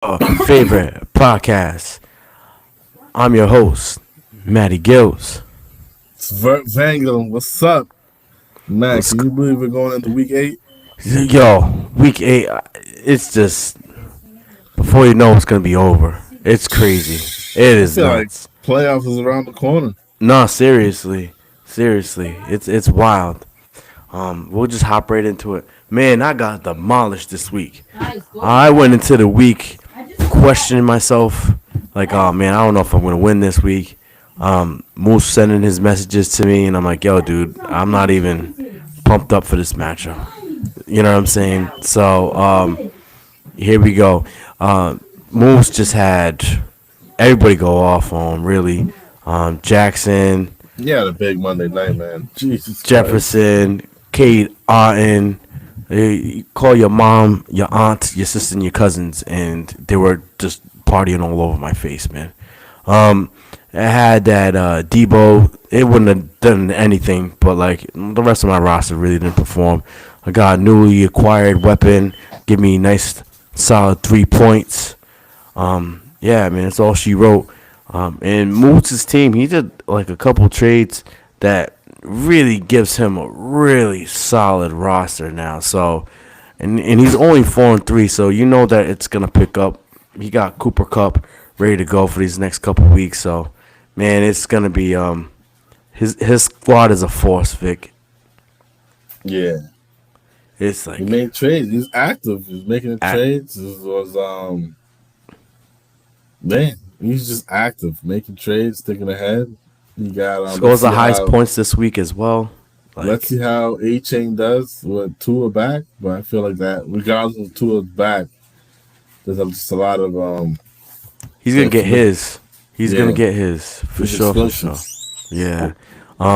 favorite podcast. I'm your host, Matty Gills. It's Vangam. What's up, man? Let's, Can you believe we're going into week 8? yo, week 8, it's just, before you know it's going to be over. It's crazy. It I is feel like nuts. playoffs is around the corner. No, seriously. Seriously. It's wild. We'll just hop right into it. Man, I got demolished this week. I went into the week questioning myself, like, oh man, I don't know if I'm gonna win this week. Moose sending his messages to me, and I'm like, yo, dude, I'm not even pumped up for this matchup. You know what I'm saying? So here we go. Moose just had everybody go off on really. Jackson, Yeah, the big Monday night, man. Jesus Christ. Jefferson, Kate Otten. You call your mom, your aunt, your sister, and your cousins, and they were just partying all over my face, man. I had that Debo. It wouldn't have done anything, but like the rest of my roster really didn't perform. I got a newly acquired weapon. Give me nice, solid 3 points. Yeah, man, that's all she wrote. And Moots' team, he did like a couple trades that really gives him a really solid roster now. So, and he's only 4-3, so you know that it's gonna pick up. He got Cooper Cup ready to go for these next couple weeks. So, man, it's gonna be his squad is a force, Vic. Yeah, It's he like made trades. He's active. He's making the at, trades. This was man. He's just active, making trades, thinking ahead. He got scores the highest points this week as well. let's Like see how A Chain does with Tua back. But I feel like that regardless of Tua's back, there's just a lot of he's gonna get his. He's gonna yeah, get his for he's sure, for sure. explosive. Yeah.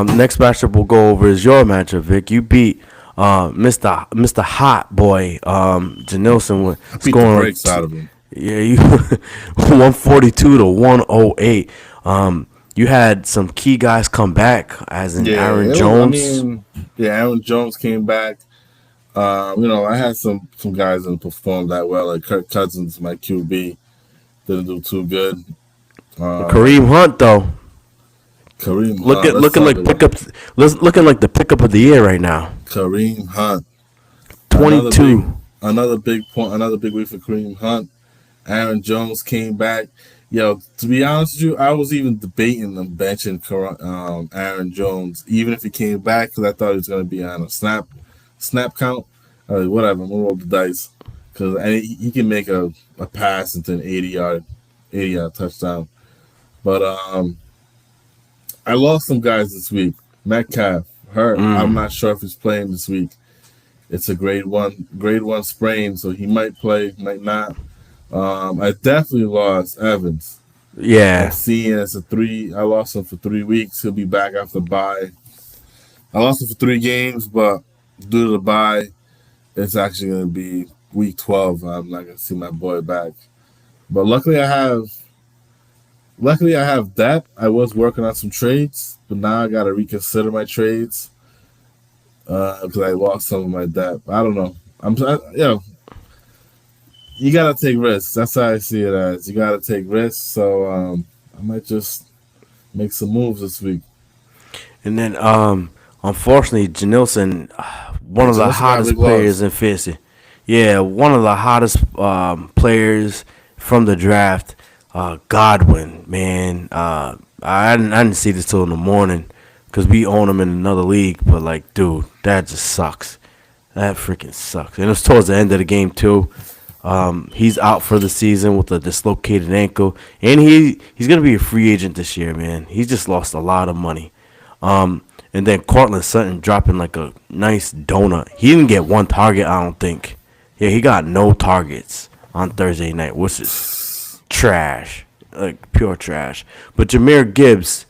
Next matchup we'll go over is your matchup, Vic. You beat Mr. Hot Boy Janilson with I beat the scoring. brakes out of him. Yeah, you 142 to 108. You had some key guys come back, as in Yeah, Aaron I Jones. mean, yeah, Aaron Jones came back. I had some guys that performed that well, like Kirk Cousins, my QB, didn't do too good. Kareem Hunt though, Kareem Hunt, let's looking talk like about looking like the pickup of the year right now. Kareem Hunt. Another big, 22. another big point, another big week for Kareem Hunt. Aaron Jones came back. Yo, to be honest with you, I was even debating them benching Aaron Jones, even if he came back, because I thought he was going to be on a snap count. Whatever, I'm gonna roll the dice because he can make a pass into an 80 yard touchdown. But I lost some guys this week. Metcalf hurt. I'm not sure if he's playing this week. It's a grade one sprain, so he might play, might not. I definitely lost Evans. I'm Yeah, seeing it's a 3. I lost him for 3 weeks. He'll be back after bye. I lost him for 3 games, but due to the bye, it's actually going to be week 12. I'm not going to see my boy back. But luckily I have depth. I was working on some trades, but now I got to reconsider my trades because I lost some of my depth. I don't know. You got to take risks. That's how I see it as. You got to take risks. So I might just make some moves this week. and then unfortunately, Janilson, one of the Johnson got a hottest big players loss. in fantasy. Yeah, one of the hottest players from the draft. Godwin, man. I didn't see this till in the morning because we own him in another league. But like, dude, that just sucks. That freaking sucks. And it was towards the end of the game too. He's out for the season with a dislocated ankle, and he's gonna be a free agent this year, man. He just lost a lot of money. And then Cortland Sutton dropping like a nice donut. He didn't get one target, I don't think. Yeah, he got no targets on Thursday night, which is trash, like pure trash. But Jameer Gibbs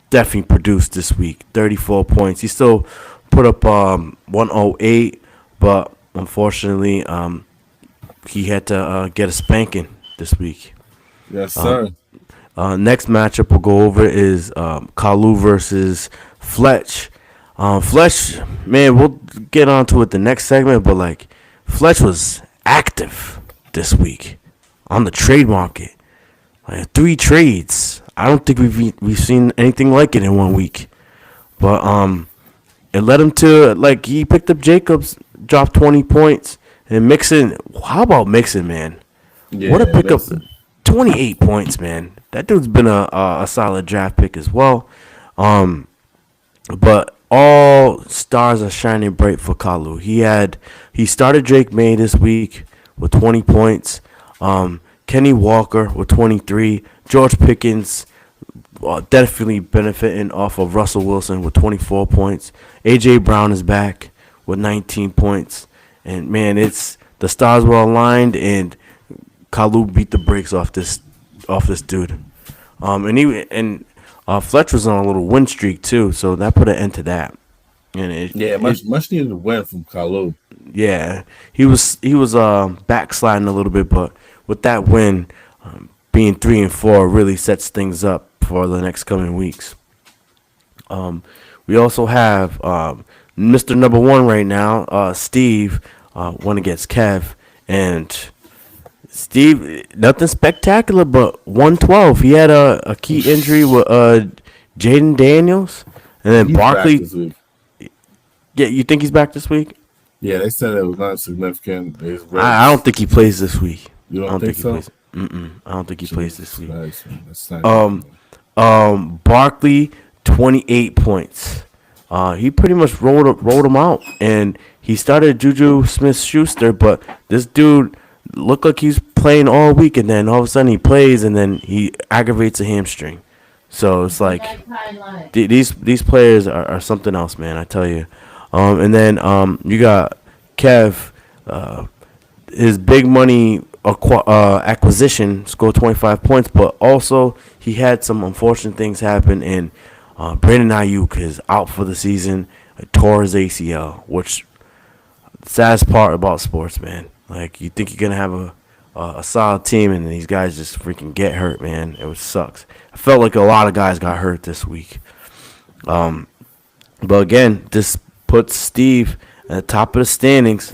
definitely produced this week, 34 points. He still put up 108, but unfortunately, he had to get a spanking this week. Yes, sir. Next matchup we'll go over is Kalu versus Fletch. Fletch, man, we'll get onto it the next segment, but like Fletch was active this week. on the trade market. Like 3 trades. I don't think we've seen anything like it in 1 week. But it led him to, like, he picked up Jacobs, dropped 20 points, and Mixon. How about Mixon, man? Yeah, What a pickup! that's 28 points, man. That dude's been a solid draft pick as well. But all stars are shining bright for Kalu. He started Drake May this week with 20 points. Kenny Walker with 23. George Pickens definitely benefiting off of Russell Wilson with 24 points. AJ Brown is back with 19 points. And man, it's the stars were aligned, and Kalu beat the brakes off this dude. Fletch was on a little win streak too, so that put an end to that. And much needed to win from Kalu. yeah, he was backsliding a little bit, but with that win, being 3-4 really sets things up for the next coming weeks. We also have Mr. Number One right now, Steve, went against Kev, and Steve, nothing spectacular, but 112. He had a key injury with Jaden Daniels, and then He's Barkley. back this week. Yeah, you think he's back this week? Yeah, they said it was not significant. I don't think he plays this week. You I don't think he so? plays. I don't think he plays this week. That's not Barkley, 28 points. He pretty much rolled him out, and he started Juju Smith-Schuster, but this dude looked like he's playing all week, and then all of a sudden he plays, and then he aggravates a hamstring. So it's like these players are something else, man. I tell you. And then you got Kev, his big money acquisition scored 25 points, but also he had some unfortunate things happen, and Brandon Ayuk is out for the season, tore his ACL, which saddest part about sports, man. Like, you think you're gonna have a solid team, and these guys just freaking get hurt, man. It sucks. I felt like a lot of guys got hurt this week. But again, this puts Steve at the top of the standings,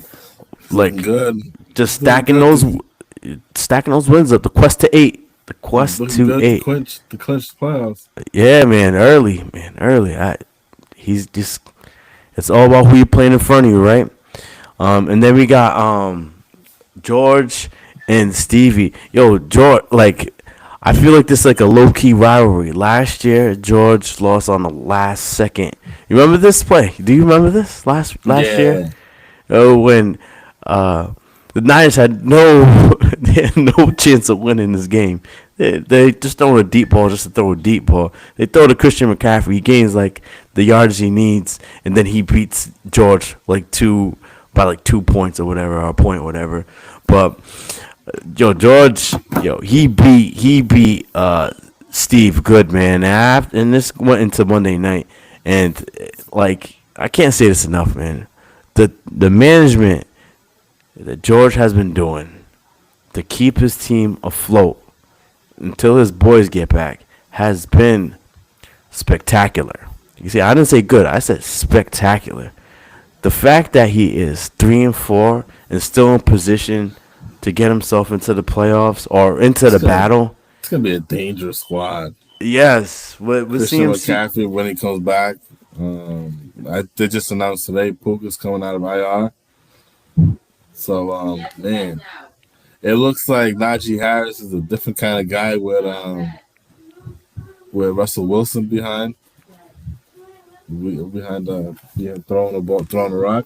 like good. just stacking those wins up. The quest to 8. The quest to 8. To clinch the playoffs. Yeah, man. Early. He's just. It's all about who you're playing in front of you, right? And then we got George and Stevie. Yo, George, like, I feel like this is like a low-key rivalry. Last year, George lost on the last second. You remember this play? Do you remember this last year? Oh, when the Niners had no chance of winning this game. They just throw a deep ball just to throw a deep ball. They throw to Christian McCaffrey. He gains like the yardage he needs, and then he beats George by 2 points or whatever, or a point or whatever. But George, he beat Steve good, man. And this went into Monday night, and like, I can't say this enough, man. The management that George has been doing to keep his team afloat until his boys get back has been spectacular. You see, I didn't say good. I said spectacular. The fact that he is 3-4 and still in position to get himself into the playoffs or into the battle. It's gonna be a dangerous squad. Yes, with Christian CMC. McCaffrey when he comes back. They just announced today Puka's coming out of IR. So man, it looks like Najee Harris is a different kind of guy with Russell Wilson behind throwing a rock.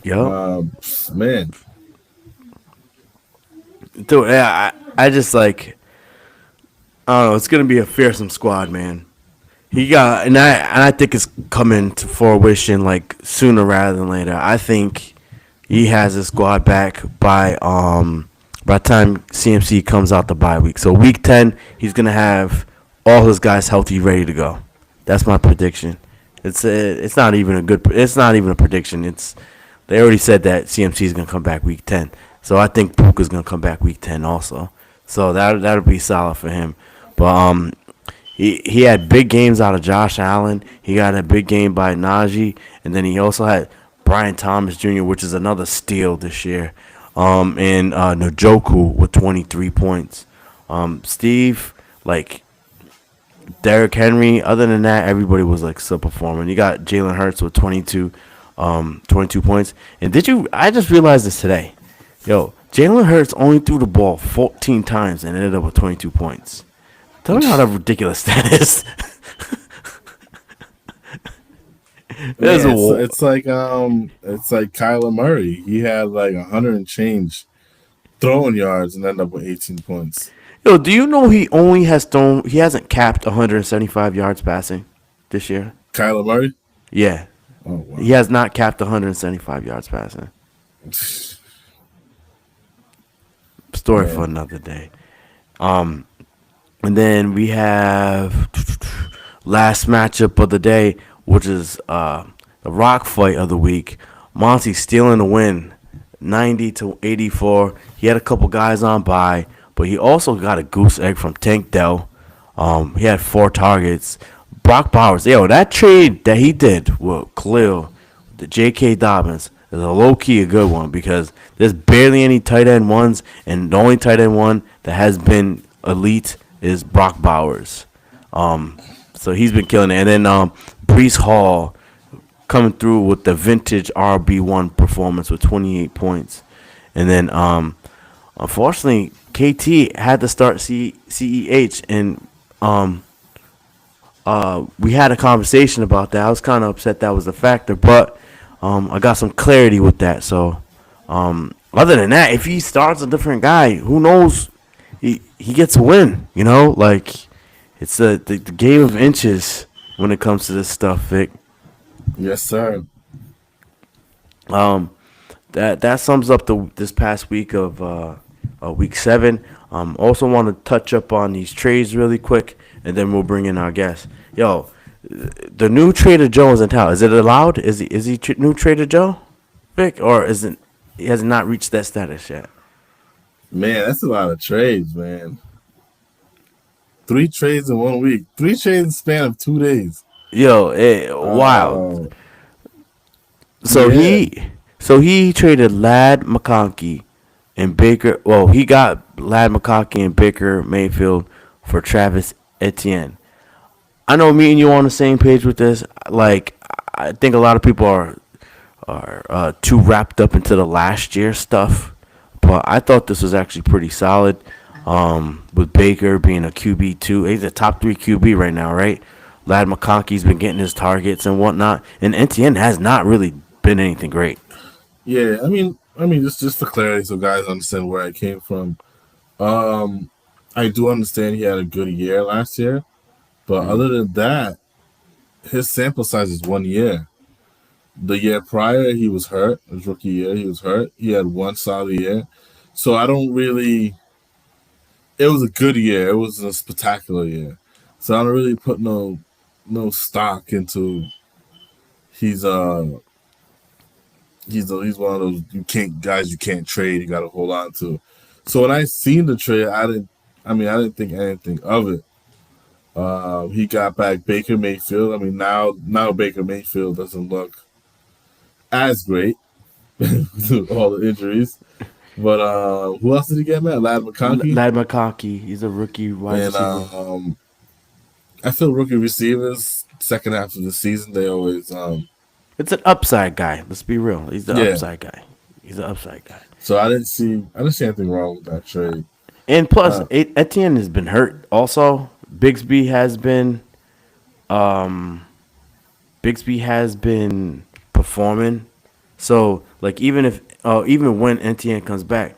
Yep. Man. Dude, yeah, I just like, I don't know. It's gonna be a fearsome squad, man. I think it's coming to fruition like sooner rather than later. I think he has his squad back by the time CMC comes out the bye week. So week 10, he's gonna have all his guys healthy, ready to go. That's my prediction. It's not even a prediction. They already said that CMC is gonna come back week 10. So I think Puka's gonna come back week 10 also. So that'll be solid for him. But he had big games out of Josh Allen. He got a big game by Najee, and then he also had Brian Thomas Jr., which is another steal this year. and Njoku with 23 points. Steve, like Derrick Henry. Other than that, everybody was like subperforming. You got Jalen Hurts with 22 points. And did you? I just realized this today. Yo, Jalen Hurts only threw the ball 14 times and ended up with 22 points. Tell me how that ridiculous that is. There's Yeah, a wall. it's like Kyler Murray. He had like 100 and change throwing yards and ended up with 18 points. Yo, do you know he only has thrown? He hasn't capped 175 yards passing this year. Kyler Murray. Yeah, Oh he has not capped 175 yards passing. wow. Story for Man. another day. And then we have last matchup of the day, which is the rock fight of the week. Monty stealing the win, 90-84. He had a couple guys on by, but he also got a goose egg from Tank Dell. He had 4 targets. Brock Bowers, yo, that trade that he did with Khalil, the J.K. Dobbins, is a low key a good one because there's barely any tight end ones, and the only tight end one that has been elite is Brock Bowers. So he's been killing it. And then Brees Hall coming through with the vintage RB1 performance with 28 points. And then unfortunately, KT had to start CEH, and we had a conversation about that. I was kind of upset that was a factor, but I got some clarity with that. So other than that, if he starts a different guy, who knows? He gets a win. You know, like it's the game of inches when it comes to this stuff, Vic. Yes, sir. Um, that sums up this past week of week 7. Also want to touch up on these trades really quick, and then we'll bring in our guest. Yo, the new Trader Joe is in town. Is it allowed? Is he new Trader Joe, Vic, or isn't? He has not reached that status yet. Man, that's a lot of trades, man. 3 trades in 1 week. 3 trades in the span of 2 days. Yo, wild. Oh, So yeah. he traded Lad McConkey and Baker. Well, he got Lad McConkey and Baker Mayfield for Travis Etienne. I know me and you are on the same page with this. Like, I think a lot of people are too wrapped up into the last year stuff, but I thought this was actually pretty solid. With Baker being a QB2, he's a top 3 QB right now, right? Lad McConkey's been getting his targets and whatnot, and Etienne has not really been anything great. Yeah, just for clarity, so guys understand where I came from. I do understand he had a good year last year, but other than that, his sample size is 1 year. The year prior, he was hurt. His rookie year, he was hurt. He had one solid year, so I don't really. It was a good year. It was a spectacular year, so I don't really put no stock into. He's he's one of those you can't trade. You got to hold on to. So when I seen the trade, I didn't think anything of it. He got back Baker Mayfield. I mean, now Baker Mayfield doesn't look as great with all the injuries. But who else did he get, man? Lad McConkey. Lad McConkey, he's a rookie wide And receiver. I feel rookie receivers second half of the season they always It's an upside guy. Let's be real. He's the yeah. upside guy. He's the upside guy. So I didn't see anything wrong with that trade. And plus, Uh, Etienne has been hurt. Also, um, Bigsby has been performing. So, like, even when Etienne comes back,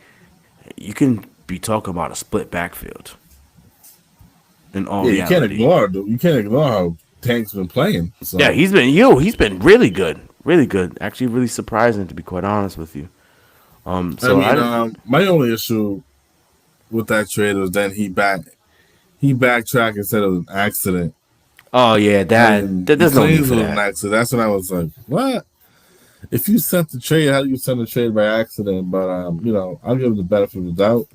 you can be talking about a split backfield. In all yeah, reality, you can't ignore how Tank's been playing. yeah, So he's been really good, really good. Actually, really surprising to be quite honest with you. I So mean, my only issue with that trade was then he backtracked and said it was an accident. oh yeah, He there's no need claims for it was an that. accident. That's when I was like, what? If you sent the trade, how do you send the trade by accident? But I'll give him the benefit of the doubt.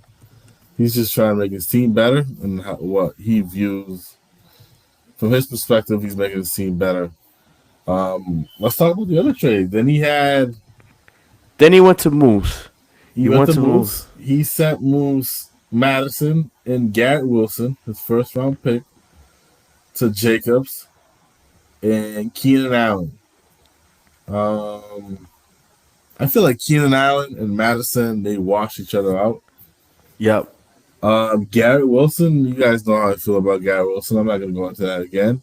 He's just trying to make his team better, and what he views from his perspective, he's making his team better. Let's talk about the other trade. Then he had Then he went to Moose. He He went wants to to move. moves. He sent moves Madison and Garrett Wilson, his first round pick, to Jacobs and Keenan Allen. Um, I feel like Keenan Allen and Madison they wash each other out. Yep. Garrett Wilson, you guys know how I feel about Garrett Wilson. I'm not going to go into that again.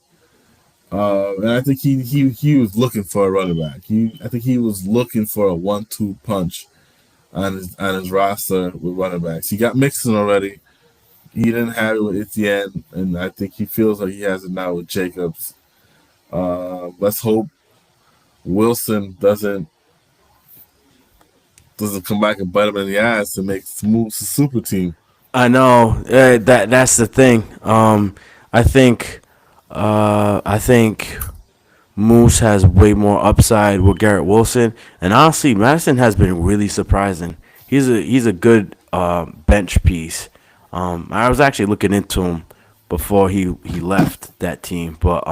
And I think he was looking for a running back. I think he was looking for a 1-2 punch on his roster with running backs. He got Mixon already. He didn't have it with Etienne, and I think he feels like he has it now with Jacobs. Let's hope Wilson doesn't come back and bite him in the ass and make moves to super team. I know that's the thing. I think I think Moose has way more upside with Garrett Wilson, and honestly, Madison has been really surprising. He's a good bench piece. I was actually looking into him before he left that team, but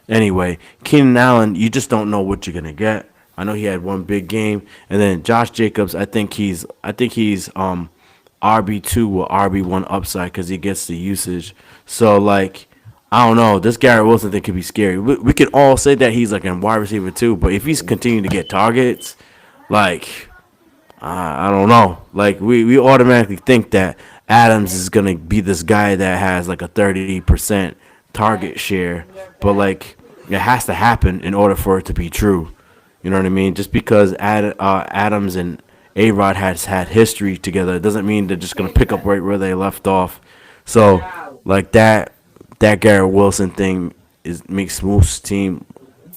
anyway, Keenan Allen, you just don't know what you're gonna get. I know he had one big game, and then Josh Jacobs. I think he's RB2 or RB1 upside because he gets the usage. So like I don't know. This Garrett Wilson thing could be scary. We can all say that he's like a wide receiver too, but if he's continuing to get targets, like I don't know. Like we automatically think that Adams is gonna be this guy that has like a 30% target share, but like it has to happen in order for it to be true. You know what I mean? Just because Adams and A Rod has had history together, it doesn't mean they're just gonna pick up right where they left off. So like that Garrett Wilson thing is makes Moose team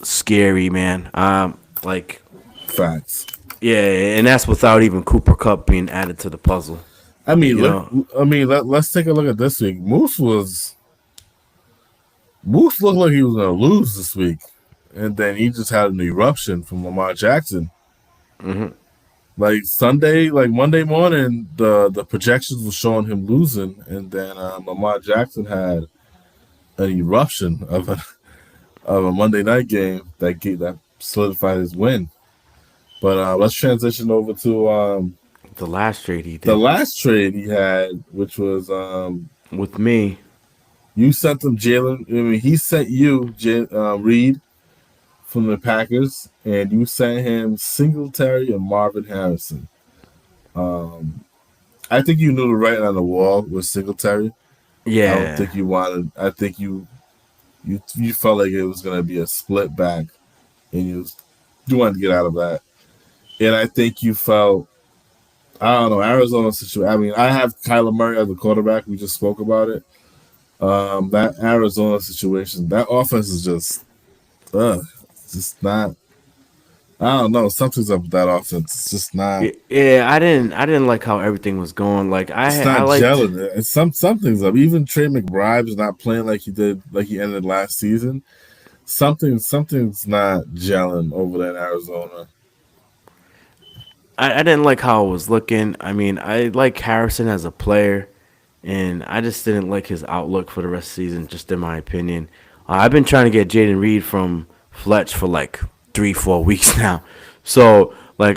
scary, man. Like Facts. yeah, and that's without even Cooper Cup being added to the puzzle. I mean, You look. know, I mean, let's take a look at this week. Moose looked like he was gonna lose this week, and then he just had an eruption from Lamar Jackson. Like Sunday, like Monday morning, the projections were showing him losing, and then Lamar Jackson had an eruption of a Monday night game that solidified his win. But let's transition over to the last trade he the did last trade he had, which was with me. you sent him Jalen. I mean, he sent you Reed from the Packers, and you sent him Singletary and Marvin Harrison. I think you knew the writing on the wall with Singletary. I don't Yeah, think you wanted. I think you felt like it was going to be a split back, and you wanted to get out of that. And I think you felt. I don't know, Arizona situation. I mean, I have Kyler Murray as a quarterback. We just spoke about it. That Arizona situation, that offense is just not. I don't know. Something's up with that offense. It's just not. yeah. I didn't like how everything was going. Like It's I not liked. gelling. It's something's up. Even Trey McBride's not playing like he did, like he ended last season. Something's not gelling over there in Arizona. I didn't like how it was looking. I mean, I like Harrison as a player, and I just didn't like his outlook for the rest of the season, just in my opinion. I've been trying to get Jaden Reed from Fletch for like 3, 4 weeks now. So like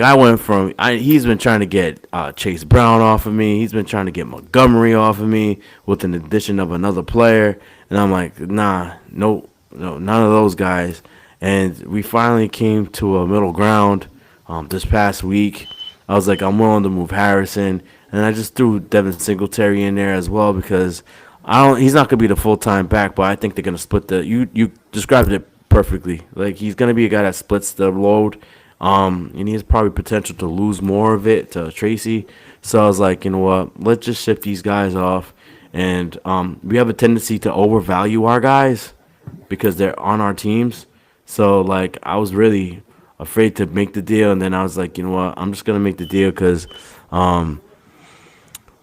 he's been trying to get Chase Brown off of me. He's been trying to get Montgomery off of me with an addition of another player, and I'm like, nah, no, no, none of those guys. And we finally came to a middle ground this past week. I was like, I'm willing to move Harrison, and I just threw Devin Singletary in there as well because I don't. He's not gonna be the full time back, but I think they're gonna split the. You described it perfectly. Like he's gonna be a guy that splits the load, and he has probably potential to lose more of it to Tracy. So I was like, you know what? Let's just ship these guys off, and we have a tendency to overvalue our guys because they're on our teams. So like I was really afraid to make the deal, and then I was like, you know what? I'm just gonna make the deal because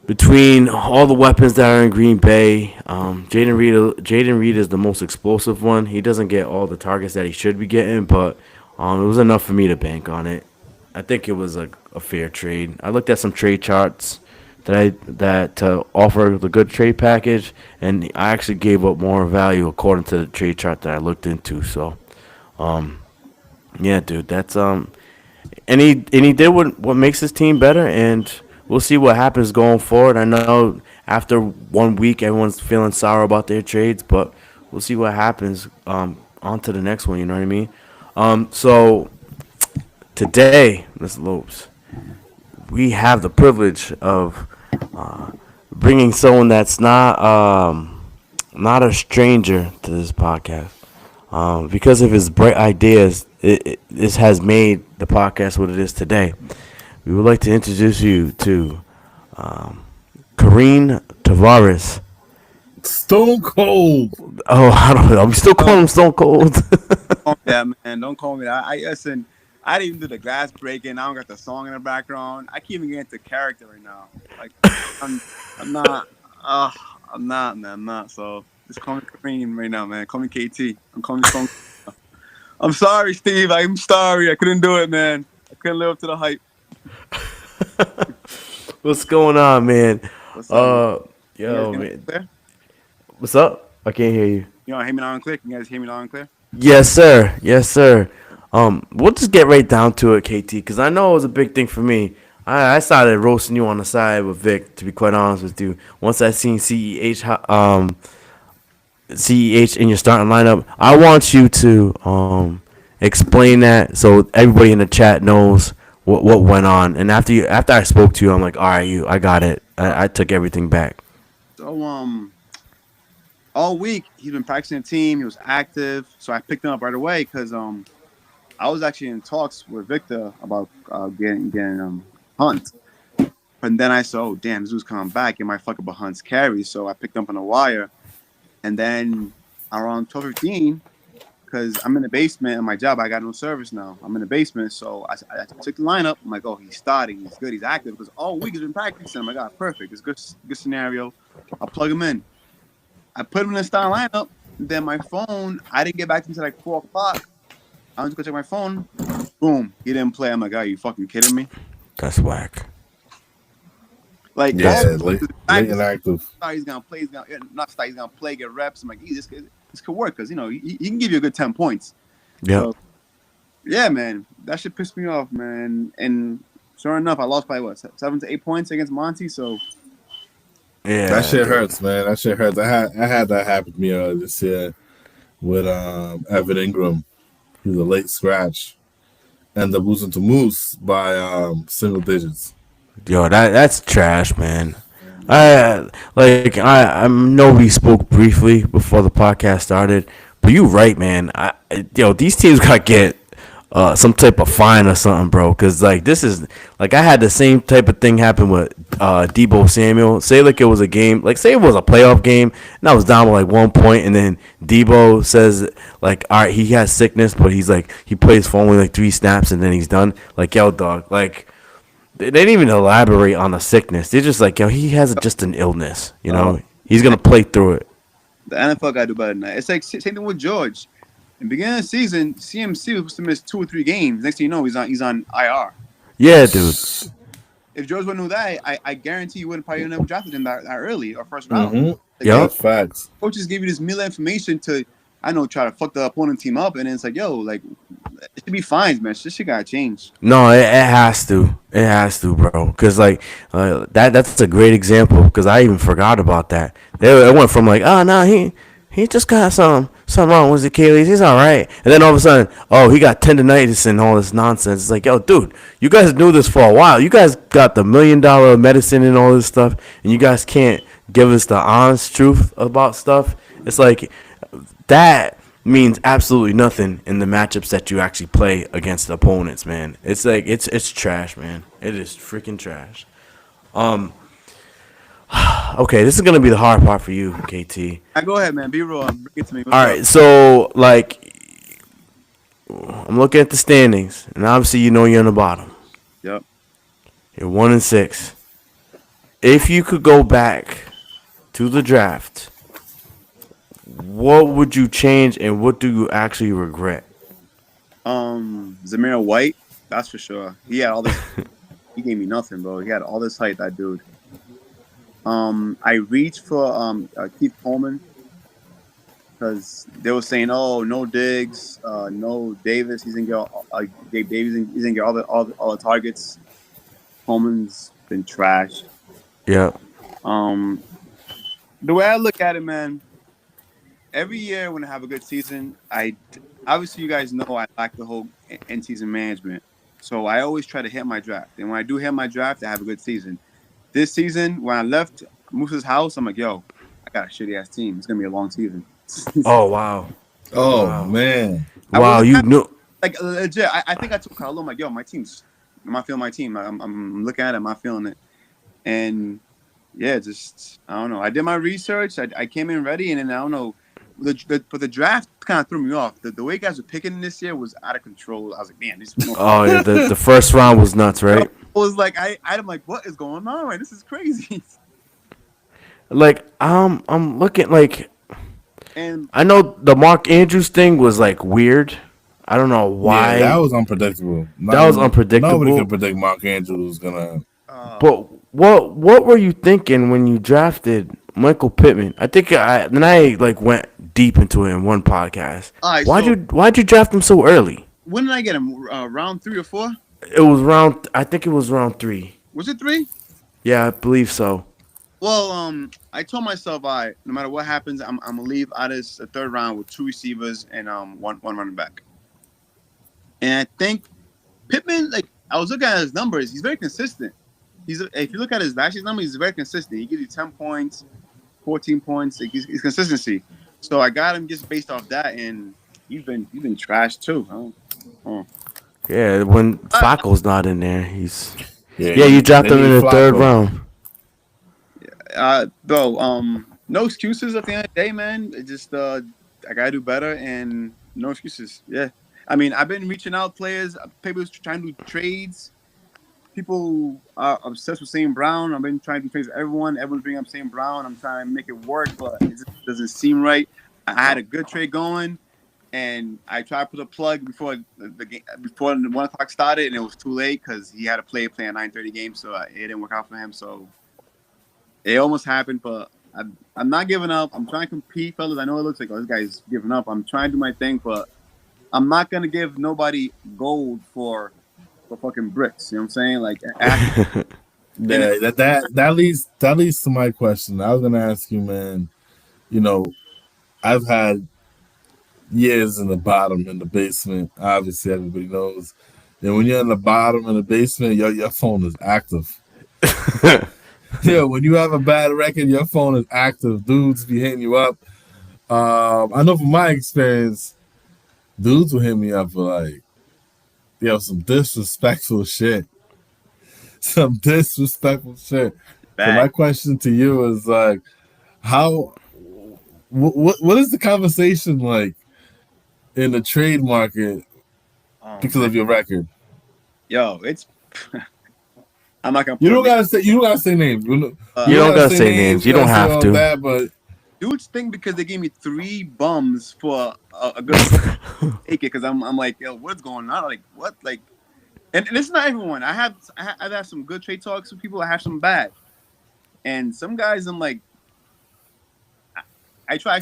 between all the weapons that are in Green Bay, Jaden Reed is the most explosive one. He doesn't get all the targets that he should be getting, but it was enough for me to bank on it. I think it was a fair trade. I looked at some trade charts that offer the good trade package, and I actually gave up more value according to the trade chart that I looked into. So, yeah, dude, that's and he did what makes his team better, and we'll see what happens going forward. I know after 1 week, everyone's feeling sour about their trades, but we'll see what happens. On to the next one. You know what I mean? So today, Mr. Lopes, we have the privilege of bringing someone that's not a stranger to this podcast. Because of his bright ideas, this has made the podcast what it is today. We would like to introduce you to Kareem Tavares. Stone Cold. Oh, I don't know. We still calling him Stone Cold. Yeah, man. Don't call me that. I listen. I didn't even do the glass breaking. I don't got the song in the background. I can't even get into character right now. Like, I'm not. I'm not, man. I'm not. So just call me Kareem right now, man. Call me KT. I'm calling me Stone. I'm sorry, Steve. I'm sorry. I couldn't do it, man. I couldn't live up to the hype. What's going on, man? What's up? Yo, man? man. Clear? What's up? I can't hear you. You know, hear me loud and clear. Can you guys hear me loud and clear? Yes, sir. Yes, sir. We'll just get right down to it, KT, because I know it was a big thing for me. I started roasting you on the side with Vic, to be quite honest with you. Once I seen CEH in your starting lineup, I want you to explain that so everybody in the chat knows what went on. And after I spoke to you, I'm like, all right, I got it. I took everything back. So all week he's been practicing the team. He was active, so I picked him up right away because I was actually in talks with Victor about getting Hunt. But then I said, oh damn, this dude's coming back. It might fuck up a Hunt's carry. So I picked him up on the wire, and then around 12:15, because I'm in the basement at my job, I got no service now. I'm in the basement, so I took the lineup. I'm like, oh, he's starting. He's good. He's active because all week he's been practicing. I'm like, oh, perfect. It's a good scenario. I'll plug him in. I put him in the starting lineup. Then my phone, I didn't get back until like 4 o'clock. I went to go check my phone. Boom, he didn't play. I'm like, are you fucking kidding me? That's whack. Like, Yeah, late inactive. He's gonna play. He's gonna play, get reps. I'm like, this could work because he can give you a good 10 points. Yeah. So, yeah, man, that shit pissed me off, man. And sure enough, I lost by 7 to 8 points against Monty. So Yeah. That shit hurts, man. That shit hurts. I had that happen to me this year with Evan Ingram. He was a late scratch. Ended up losing to Moose by single digits. Yo, that's trash, man. I know we spoke briefly before the podcast started, but you right, man. These teams gotta get some type of fine or something, bro. Cause like this is like I had the same type of thing happen with Debo Samuel. Say like it was a game, like say it was a playoff game, and I was down by like 1 point, and then Debo says like, all right, he has sickness, but he's like he plays for only like 3 snaps, and then he's done. Like yo, dog, like. They didn't even elaborate on the sickness. They're just like, yo, he has just an illness. You know, he's gonna play through it. The NFL gotta do better than that. It's like same thing with George. In the beginning of the season, CMC was supposed to miss 2 or 3 games. Next thing you know, he's on IR. Yeah, dude. If George would have knew that, I guarantee you wouldn't probably never drafted him that early or first round. Mm-hmm. Like, Yeah, facts. Coaches give you this meal information to, try to fuck the opponent team up, and it's like, yo, like, it should be fines, man. This shit gotta change. No, it has to. It has to, bro. Cause like that's a great example. Cause I even forgot about that. It went from like, oh no, he just got something wrong with his Achilles. He's all right. And then all of a sudden, oh, he got tendonitis and all this nonsense. It's like, yo, dude, you guys knew this for a while. You guys got the $1 million medicine and all this stuff, and you guys can't give us the honest truth about stuff. It's like that means absolutely nothing in the matchups that you actually play against the opponents, man. It's like it's trash, man. It is freaking trash. Okay, this is gonna be the hard part for you, KT. Go ahead, man. Be real. Bring it to me. All right, so like I'm looking at the standings, and obviously you know you're in the bottom. Yep. You're 1-6. If you could go back to the draft, what would you change, and what do you actually regret? Zamir White, that's for sure. He had all this. He gave me nothing, bro. He had all this height, that dude. I reached for Keith Coleman because they were saying, "Oh, no Diggs, no Davis. He's gonna get Gabe Davis. He's gonna get all the targets." Coleman's been trashed. Yeah. The way I look at it, man, every year when I have a good season, obviously you guys know I like the whole end season management. So I always try to hit my draft. And when I do hit my draft, I have a good season. This season, when I left Moose's house, I'm like, yo, I got a shitty ass team. It's gonna be a long season. Oh wow. Oh Wow. man. Wow, you knew. Like legit, I think I told Carlo, I'm like, yo, my team's. I'm not feeling my team. I'm looking at it, I'm not feeling it. And yeah, just I don't know. I did my research. I came in ready, and then I don't know. But the draft kind of threw me off. The way guys were picking this year was out of control. I was like, man, this. Oh yeah, the first round was nuts, right? I was like, I'm like, what is going on? Right, this is crazy. Like I'm looking like. And I know the Mark Andrews thing was like weird. I don't know why. Yeah, that was unpredictable. That was unpredictable. Nobody could predict Mark Andrews was gonna. But what were you thinking when you drafted Michael Pittman? I think I like went deep into it in one podcast. All right, Why'd you draft him so early? when did I get him? Round 3 or 4? I think it was round 3. Was it 3? Yeah, I believe so. Well, I told myself, all right, no matter what happens, I'm gonna leave out this the third round with 2 receivers and one running back. And I think Pittman, like I was looking at his numbers, he's very consistent. If you look at his last year's numbers, he's very consistent. He gives you 10 points, 14 points. Like, he's consistency. So I got him just based off that, and he's been trashed too. Yeah, when Flacco's not in there, he's Yeah, you dropped they him in need the third Flacco. round. Though, no excuses at the end of the day, man. It just I gotta do better, and no excuses. Yeah, I mean, I've been reaching out players. People trying to do trades. People are obsessed with St. Brown. I've been trying to do trades with everyone. Everyone's bringing up St. Brown. I'm trying to make it work, but it just doesn't seem right. I had a good trade going, and I tried to put a plug before the game, before the 1 o'clock started, and it was too late because he had to play a 9:30 game, so it didn't work out for him. So it almost happened, but I'm not giving up. I'm trying to compete, fellas. I know it looks like, this guy's giving up. I'm trying to do my thing, but I'm not gonna give nobody gold for fucking bricks. You know what I'm saying? Like, Yeah, that leads to my question. I was gonna ask you, man. You know, I've had years in the bottom, in the basement. Obviously, everybody knows. And when you're in the bottom in the basement, your phone is active. Yeah, when you have a bad record, your phone is active. Dudes be hitting you up. I know from my experience, dudes will hit me up for like, some disrespectful shit. Some disrespectful shit. So my question to you is like, what is the conversation like in the trade market because of your record? Yo, it's I'm not gonna. You don't gotta say names. You don't gotta say names. You don't have to. That, but dudes think because they gave me 3 bums for a good take it because I'm like, yo, what's going on? Like, what? Like, and it's not everyone. I've had some good trade talks with people. I have some bad, and some guys I'm like, I try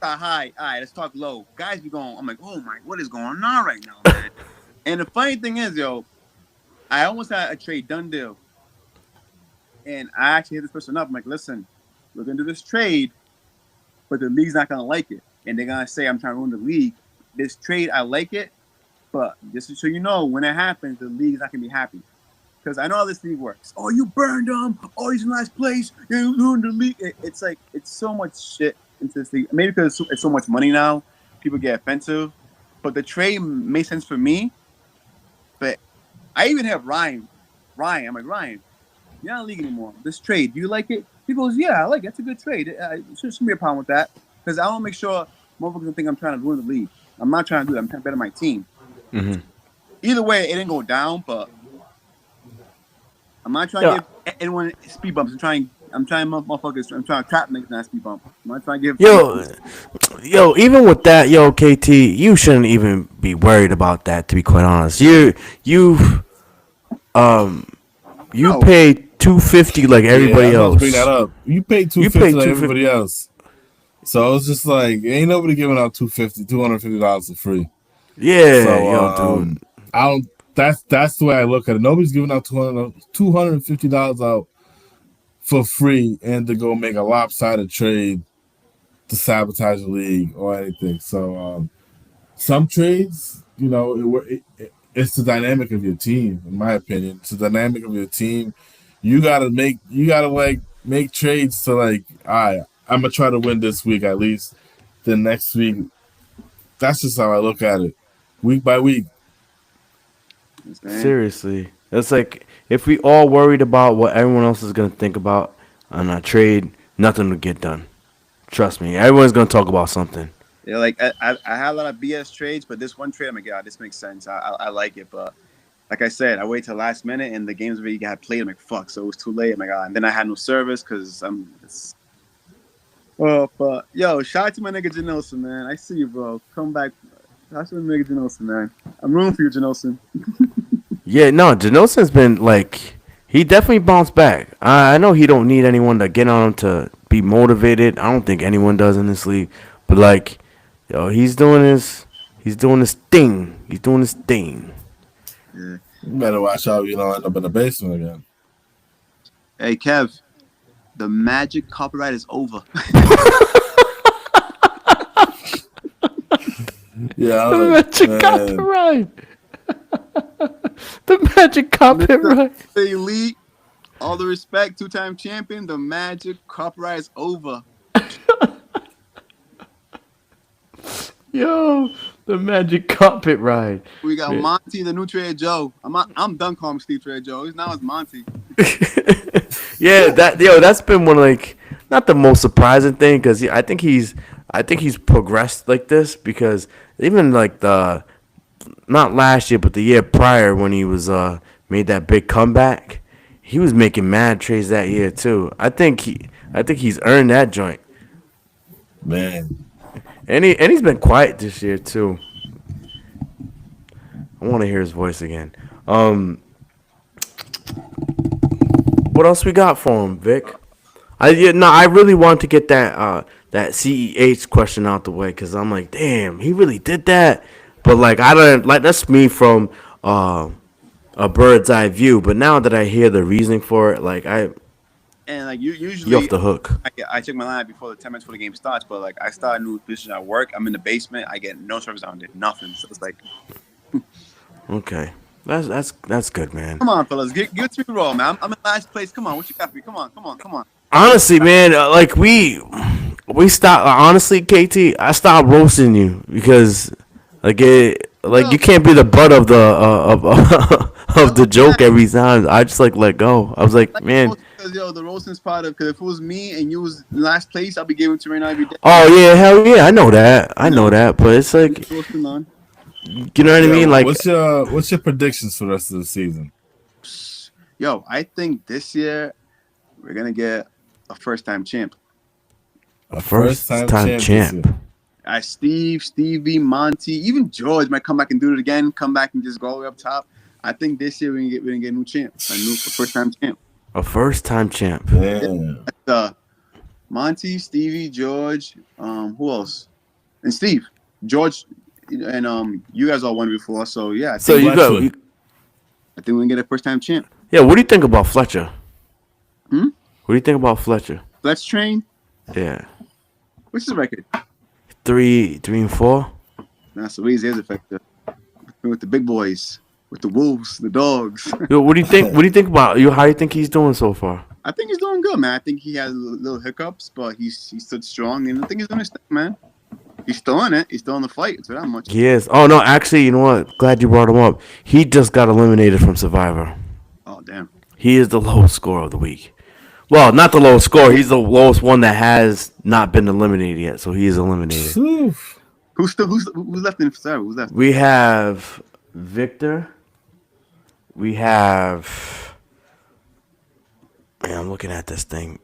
high. All right, let's talk low. Guys be going. I'm like, oh my, what is going on right now, man? And the funny thing is, yo, I almost had a trade done deal, and I actually hit this person up. I'm like, listen, we're gonna do this trade, but the league's not gonna like it, and they're gonna say I'm trying to ruin the league. This trade, I like it, but just so you know, when it happens, the league's not gonna be happy because I know how this league works. Oh, you burned them. Oh, he's in last place. You ruined the league. It's like it's so much shit into this league. Maybe because it's so much money now, people get offensive. But the trade made sense for me. But I even have Ryan. I'm like, Ryan, you're not in the league anymore. This trade, do you like it? He goes, yeah, I like it. That's a good trade. Shouldn't be a problem with that. Because I want to make sure motherfuckers don't think I'm trying to ruin the league. I'm not trying to do that. I'm trying to better my team. Mm-hmm. Either way, it didn't go down, but I'm not trying to give anyone speed bumps. I'm trying motherfuckers. I'm trying to trap niggas not speed bump. I'm not trying to give. Yo, even with that, KT, you shouldn't even be worried about that. To be quite honest, you paid $250 like everybody else. Bring that up. You paid $250 like everybody else. So it's just like ain't nobody giving out $250 for free. Yeah, So yo, dude. I don't. That's the way I look at it. Nobody's giving out $250 out for free and to go make a lopsided trade to sabotage the league or anything. So some trades, it's the dynamic of your team. In my opinion, it's the dynamic of your team. You gotta like make trades to like, all right, I'm gonna try to win this week at least. The next week, that's just how I look at it, week by week. Seriously, it's like if we all worried about what everyone else is gonna think about on a trade, nothing would get done. Trust me, everyone's gonna talk about something. Yeah, like I had a lot of BS trades, but this one trade, I'm like, yeah, this makes sense. I like it, but like I said, I waited till last minute, and the games already got played. I'm like, fuck, so it was too late. Oh my god, and then I had no service because I'm. But yo, shout out to my nigga Janelson, man. I see you, bro. Come back. Shout out to my nigga Janelson, man. I'm rooting for you, Janelson. Yeah, no, Janelson's been like he definitely bounced back. I know he don't need anyone to get on him to be motivated. I don't think anyone does in this league, but like, yo, he's doing his thing. He's doing his thing. Yeah. You better watch out. You don't end up in the basement again. Hey, Kev, the Magic copyright is over. Yeah, The Magic copyright. The Magic copyright. The Elite, all the respect, 2-time champion. The Magic copyright is over. Yo, the Magic carpet ride. We got Monty, the new Trader Joe. I'm done calling him Steve Trader Joe. Now it's Monty. Yeah, that's been one of, like, not the most surprising thing because I think he's progressed like this because even like not last year but the year prior when he was made that big comeback, he was making mad trades that year too. I think he's earned that joint. Man. And he's been quiet this year too. I want to hear his voice again. What else we got for him, Vic? I really want to get that CEH question out the way because I'm like, damn, he really did that. But like, I don't like that's me from a bird's eye view. But now that I hear the reasoning for it, like And like usually, you're off the hook. I check my line before the 10 minutes before the game starts. But like, I start a new position at work. I'm in the basement. I get no service on it, nothing. So it's like, Okay, that's good, man. come on, fellas, get to me raw, man. I'm in last place. Come on, what you got for me? Come on. Honestly, man, like we stopped. Honestly, KT, I stopped roasting you because you can't be the butt of the of the joke every time. I just like let go. I was like, man. The roasting's part of because if it was me and you was in last place, I'll be giving it to right now every day. Oh yeah, hell yeah, I know that. But it's like, you know what I mean? Like, what's your predictions for the rest of the season? Yo, I think this year we're gonna get a first-time champ. A first-time champ. Stevie, Monty, even George might come back and do it again. Come back and just go all the way up top. I think this year we're gonna get a new champ, a first-time champ. A first-time champ. Yeah. Monty, Stevie, George. Who else? And Steve, George, and you guys all won before. So yeah. I think we can get a first-time champ. Yeah. What do you think about Fletcher? Hmm. What do you think about Fletcher? Let's train. Yeah. What's his record? 3-4. Nah, so he's effective with the big boys, with the Wolves, the Dogs. Yo, what do you think? What do you think about you? How do you think he's doing so far? I think he's doing good, man. I think he has little hiccups, but he stood strong, and I think he's doing his thing, man. He's still in it. He's still in the fight. It's that much. He is. Oh no, actually, you know what? Glad you brought him up. He just got eliminated from Survivor. Oh damn. He is the lowest score of the week. Well, not the lowest score. He's the lowest one that has not been eliminated yet. So he is eliminated. Who's left in Survivor? Who's left? We have Victor. We have. Man, I'm looking at this thing.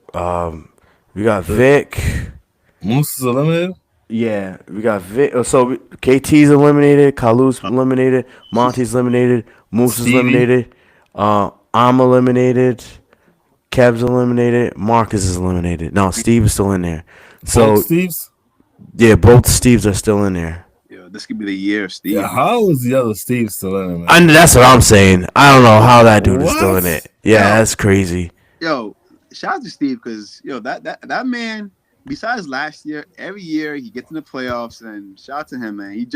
We got Vic. Moose is eliminated. Yeah, we got Vic. So KT's eliminated. Kalu's eliminated. Monty's eliminated. Moose is eliminated. I'm eliminated. Kev's eliminated. Marcus is eliminated. No, Steve is still in there. So Steve's. Yeah, both Steves are still in there. Yo, this could be the year of Steve. Yeah, how is the other Steve still in it, man? And that's what I'm saying. I don't know how that dude is still in What? it. Yeah, Yo. that's crazy. Yo, shout out to Steve because that man. Besides last year, every year he gets in the playoffs, and shout out to him, man. He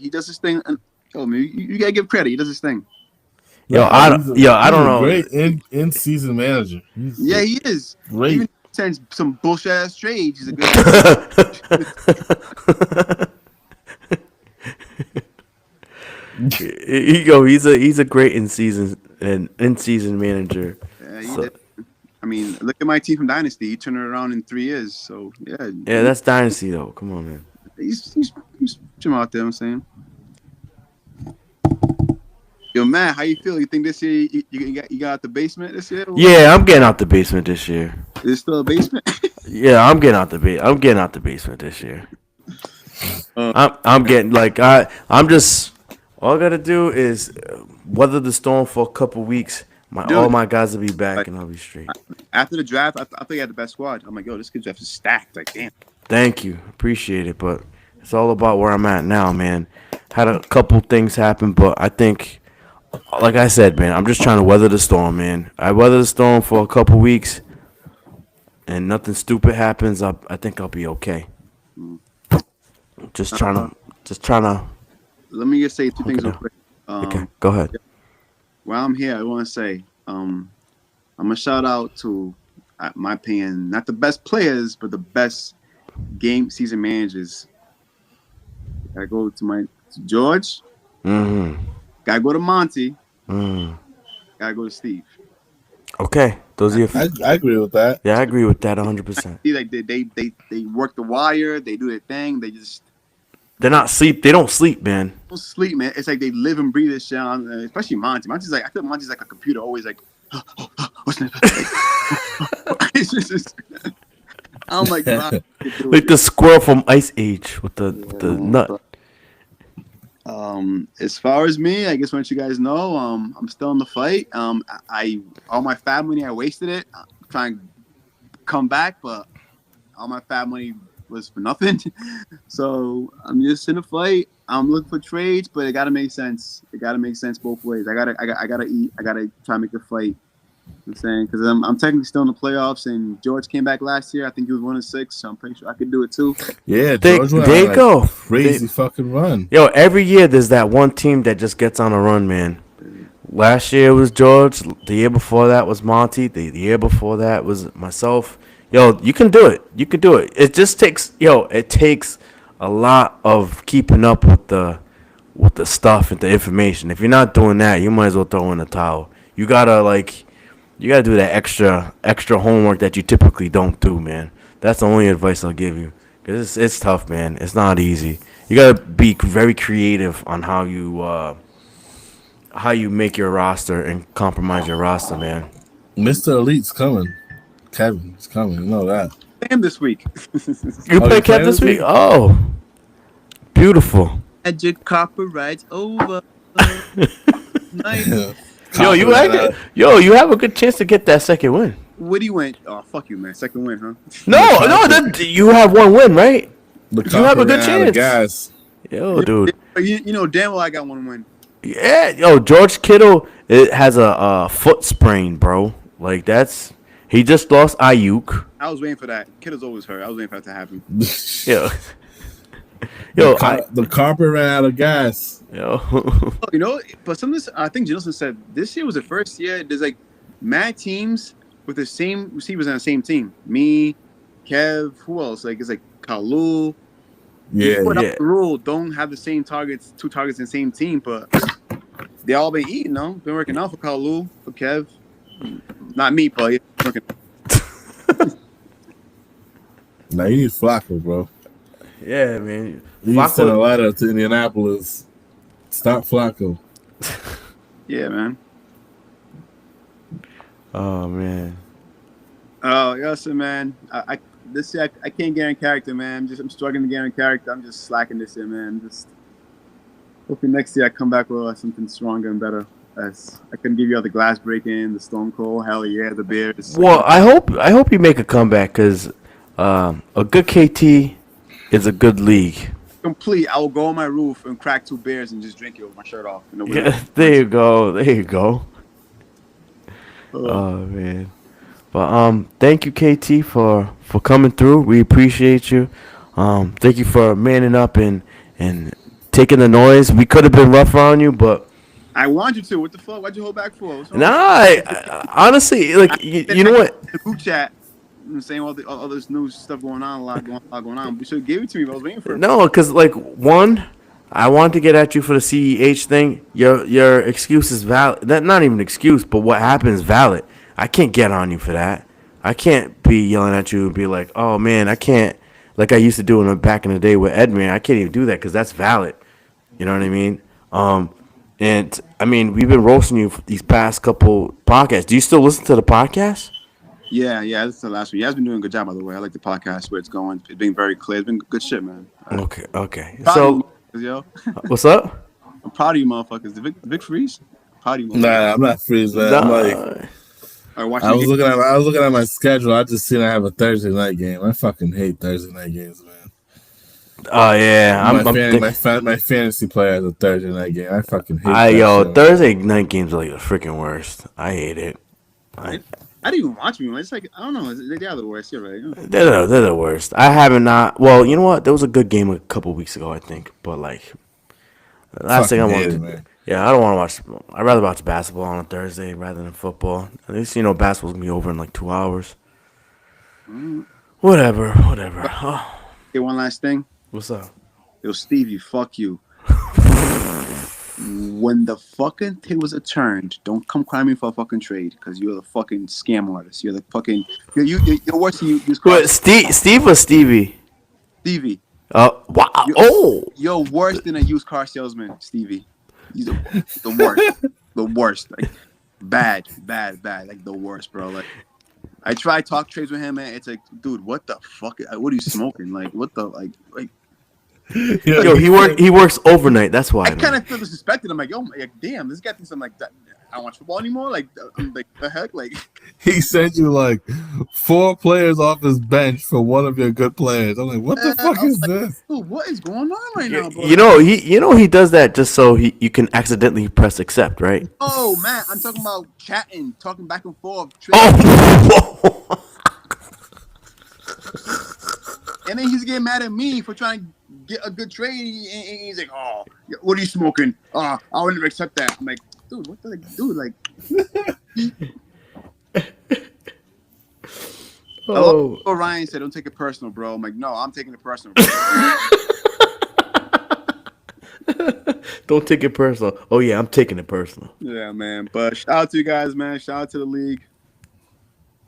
does his thing. And, oh man, you gotta give credit. He does his thing. I don't He's a know. Great in season manager. Yeah, he is. Great. Even if he sends some bullshit ass trades. He's a good. He's a great in season manager. Yeah, he So- did. I mean, look at my team from Dynasty. He turned it around in 3 years. So yeah, Yeah, that's dynasty though. Come on, man. he's him out there. I'm saying. Yo, man, how you feel? You think this year you got out the basement this year? Yeah, I'm getting out the basement this year. Is it still a basement? Yeah, I'm getting out the basement this year. I'm getting like I'm just all I gotta do is weather the storm for a couple weeks. Dude. All my guys will be back and I'll be straight. After the draft, I thought you had the best squad. I'm like, yo, this kid draft is stacked. Like, damn. Thank you, appreciate it, but it's all about where I'm at now, man. Had a couple things happen, but I think, like I said, man, I'm just trying to weather the storm, man. I weather the storm for a couple weeks, and nothing stupid happens. I think I'll be okay. Just trying to. Let me just say 2 things Okay. real quick. Okay, go ahead. While I'm here, I want to say, I'm gonna shout out to, my opinion, not the best players, but the best game season managers. I go to George. Mm-hmm. Gotta go to Monty. Mm. Gotta go to Steve. Okay, those are your. I agree with that. Yeah, I agree with that 100%. See, like they work the wire. They do their thing. They just They're not sleep. They don't sleep, man. don't sleep, man. It's like they live and breathe this shit. Especially Monty. Monty's like, I feel Monty's like a computer, always like, what's that? It's just I'm like, wow, Like the squirrel from Ice Age with the nut. As far as me, I guess once you guys know, I'm still in the fight. I all my fab money, I wasted it. I'm trying to come back, but all my fab money was for nothing. So I'm just in the fight. I'm looking for trades, but it gotta make sense. It gotta make sense both ways. I gotta eat. I gotta try to make a fight. I'm saying because I'm technically still in the playoffs, and George came back last year. I think he was 1-6, so I'm pretty sure I could do it too. Yeah, There George went you on a go. Crazy fucking run. Yo, every year there's that one team that just gets on a run, man. Last year was George. The year before that was Monty. The year before that was myself. Yo, you can do it. You can do it. It just takes it takes a lot of keeping up with the stuff and the information. If you're not doing that, you might as well throw in the towel. You gotta do that extra homework that you typically don't do, man. That's the only advice I'll give you. Cause it's tough, man. It's not easy. You gotta be very creative on how you make your roster and compromise your roster, man. Mr. Elite's coming. Kevin's coming. You know that. Him this week. You play you Kev playing this this week? week? Oh, beautiful. Magic copyrights over. Nice. You have a good chance to get that second win. Woody went. Oh fuck you, man. Second win, huh? No, you have one win, right? The You have a good Copper ran out of chance. Gas. Yo, dude. You know damn well I got 1 win. Yeah, yo, George Kittle has a foot sprain, bro. Like he just lost Ayuk. I was waiting for that. Kittle's always hurt. I was waiting for that to happen. Yo, yo, The carpet ran out of gas. yo. You know, but some of this, I think Jensen said this year was the first year there's like mad teams with the same receivers on the same team. Me, Kev, who else? Like it's like Kalu. Yeah. Yeah. The rule don't have the same targets, 2 targets in the same team, but they all been eating, no? Been working out for Kalu, for Kev. Not me, but yeah, working. Now you need Flacco, bro. Yeah, man. You need to send a Flacco, letter to Indianapolis. Stop Flacco. Yeah, man. oh man. Oh, yes, man. I this year I can't get in character, man. I'm struggling to get in character. I'm just slacking this year, man. Just hoping next year I come back with something stronger and better. As I can give you all the glass breaking, the Stone Cold, hell yeah, the Bears. Well, I hope you make a comeback because a good KT It's a good league. Complete. I will go on my roof and crack 2 beers and just drink it with my shirt off. Yeah, there you go. There you go. Uh, Oh man. But thank you, KT, for coming through. We appreciate you. Thank you for manning up and taking the noise. We could have been rough on you, but I want you to. What the fuck? Why'd you hold back for? What's wrong? nah. Honestly, like you know what? The group chat. I'm saying all this new stuff going on, a lot going on. You should have gave it to me. But I was waiting for it. No, because like one, I wanted to get at you for the CEH thing. Your excuse is valid. That not even an excuse, but what happened is valid. I can't get on you for that. I can't be yelling at you and be like, oh man, I can't, like I used to do back in the day with Edmund. I can't even do that because that's valid. You know what I mean? And I mean we've been roasting you for these past couple podcasts. Do you still listen to the podcast? Yeah, that's the last one. You guys been doing a good job, by the way. I like the podcast where it's going. It's being very clear. It's been good shit, man. Okay. Proud So of you, yo. what's up? I'm proud of you, motherfuckers. The Vic Freeze. Proud of you, motherfuckers. Nah, I'm not freeze, man. I'm like, All right, I was looking at my schedule. I just seen I have a Thursday night game. I fucking hate Thursday night games, man. Oh yeah, My fantasy player has a Thursday night game. I fucking hate that shit. Thursday night games are like the freaking worst. I hate it. I didn't even watch me. It's like I don't know. They are the worst. You're right. They're the worst. I haven't not. Well, you know what? There was a good game a couple weeks ago, I think. But like, the last thing I Fucking want hate to it, do. man. Yeah, I don't want to watch. I'd rather watch basketball on a Thursday rather than football. At least basketball's gonna be over in like 2 hours. Whatever. Oh, Okay, one last thing. what's up? Yo, Stevie, fuck you. When the fucking tables are turned, don't come cry me for a fucking trade because you're the fucking scam artist. You're the fucking you're worse than you. What? Steve or Stevie? Stevie. Wow. You're worse than a used car salesman, Stevie. He's the worst. The worst. Like bad. Like the worst, bro. Like I try talk trades with him, man. It's like, dude, what the fuck? What are you smoking? Like what the like. Yo, he works overnight. That's why. I kind of feel disrespected. I'm like, yo, like, damn, this guy thinks I'm like that. I don't watch football anymore. Like the heck, like. He sent you like 4 players off his bench for one of your good players. I'm like, what the fuck is this? Dude, what is going on right now, bro? He does that just so you can accidentally press accept, right? Oh man, I'm talking about chatting, talking back and forth. Oh. And then he's getting mad at me for trying to get a good trade. And he's like, "Oh, what are you smoking? I would never accept that." I'm like, "Dude, what the dude like?" Oh. Ryan said, "Don't take it personal, bro." I'm like, "No, I'm taking it personal." Don't take it personal. Oh yeah, I'm taking it personal. Yeah, man. But shout out to you guys, man. Shout out to the league.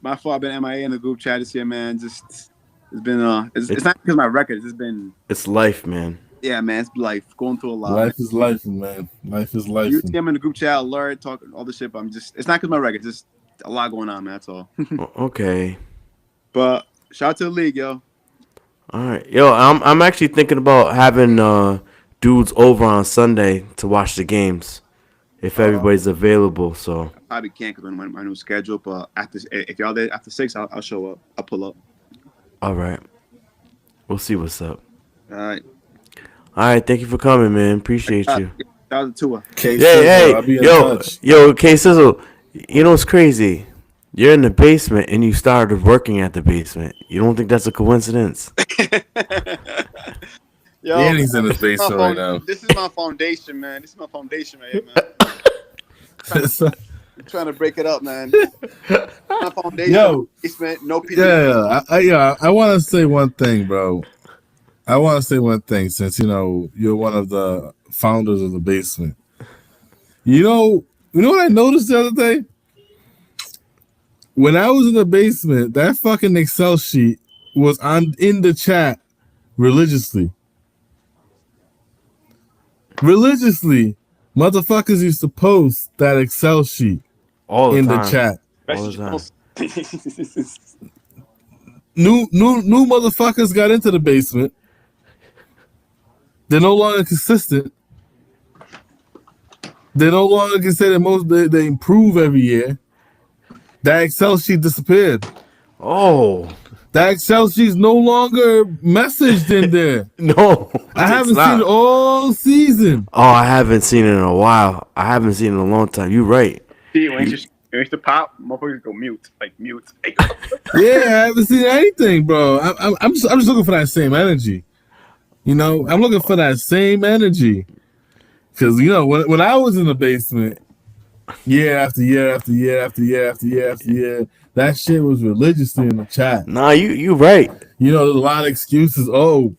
My fault, I've been MIA in the group chat this year, man. Just it's been it's not because of my records. It's been life, man. Yeah, man. It's life. Going through a lot. Life is life, man. Life is life. You see, I'm in the group chat, alert, talking all this shit. But it's not because of my records. Just a lot going on, man. That's all. Okay. But shout out to the league, yo. All right, yo. I'm actually thinking about having dudes over on Sunday to watch the games, if everybody's available. So I probably can't because of my new schedule. But if y'all there after 6, I'll show up. I'll pull up. all right, we'll see what's up. All right. All right, thank you for coming, man. Appreciate you. Shout out to Tua. I'll be in touch. Yo, K Sizzle. You know what's crazy? You're in the basement and you started working at the basement. You don't think that's a coincidence? Yo, And he's in his basement right now. This is my foundation, man. This is my foundation right here, man. I'm trying to break it up, man. My foundation, Yo. basement, no people. I want to say one thing, bro. I want to say one thing since, you're one of the founders of the basement. You know what I noticed the other day? When I was in the basement, that fucking Excel sheet was in the chat religiously. Motherfuckers used to post that Excel sheet All the in time. the chat. All the time. New motherfuckers got into the basement. They're no longer consistent. They no longer can say that they improve every year. That Excel sheet disappeared. Oh, That Excel sheet's no longer messaged in there. No, I haven't it's not. seen it all season. Oh, I haven't seen it in a while. I haven't seen it in a long time. You're right. See, when you finish the pop, motherfuckers go mute. Like, mute. Yeah, I haven't seen anything, bro. I'm just looking for that same energy. You know, I'm looking for that same energy. Because, you know, when I was in the basement, year after year after year after year after year after year, that shit was religiously in the chat. Nah, you right. You know, there's a lot of excuses. Oh,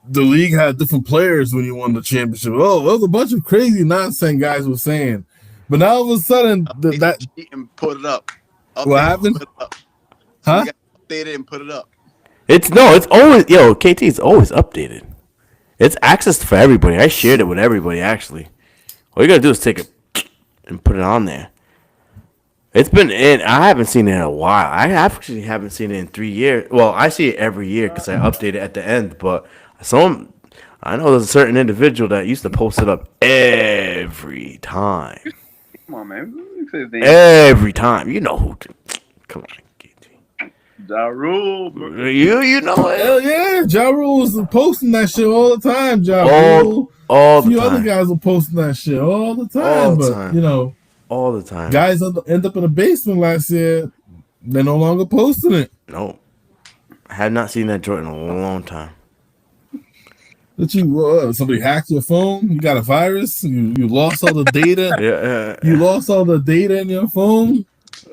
the league had different players when you won the championship. Oh, there was a bunch of crazy nonsense guys were saying. But now all of a sudden, that and put it up. What happened? Put it up. Huh? You gotta update it and put it up. It's always KT is always updated. It's access for everybody. I shared it with everybody actually. All you gotta do is take it and put it on there. It's been in. I haven't seen it in a while. I actually haven't seen it in 3 years. Well, I see it every year because I update it at the end. But I know there's a certain individual that used to post it up every time. Come on, man. Every time. You know who. Come on, KT. Ja Rule. You know it. Hell yeah, Ja Rule was posting that shit all the time. Ja Rule, all a few the time. other guys were posting that shit all the time. All the but time. you know, all the time. Guys end up in the basement last year. They're no longer posting it. No, I have not seen that Jordan in a long time. That somebody hacked your phone? You got a virus? You lost all the data? Yeah. You lost all the data in your phone?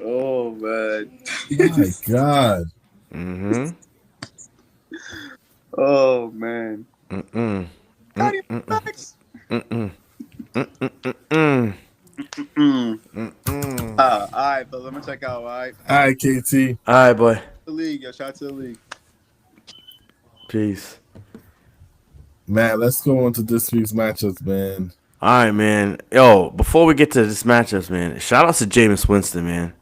Oh man. My God. Mm-hmm. Oh man. Mm-mm. All right, but let me check out. All right. All right, KT. All right, boy. The league, yo. Shout out to the league. Peace. Man, let's go on to this week's matchups, man. All right, man. Yo, before we get to this matchups, man, shout out to Jameis Winston, man.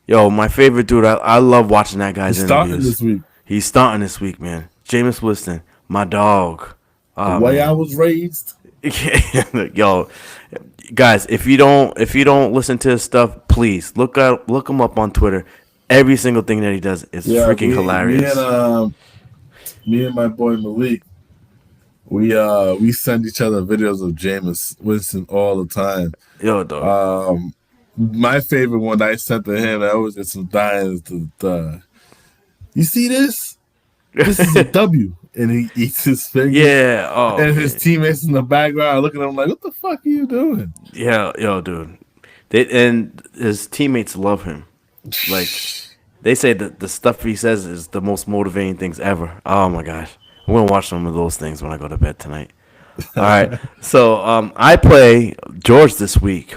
Yo, my favorite dude. I love watching that guy's He's starting interviews. this week. He's starting this week, man. Jameis Winston, my dog. The way I was raised. Yo, guys, if you don't listen to his stuff, please look him up on Twitter. Every single thing that he does is freaking hilarious. Me and my boy Malik, we send each other videos of Jameis Winston all the time. Yo, dog. My favorite one I sent to him, I always get some dying. You see this? This is a W. And he eats his finger. Yeah. Oh. And his teammates in the background looking at him like, what the fuck are you doing? Yeah, yo, dude. And his teammates love him. Like, they say that the stuff he says is the most motivating things ever. Oh, my gosh. I'm going to watch some of those things when I go to bed tonight. All right. So, I play George this week.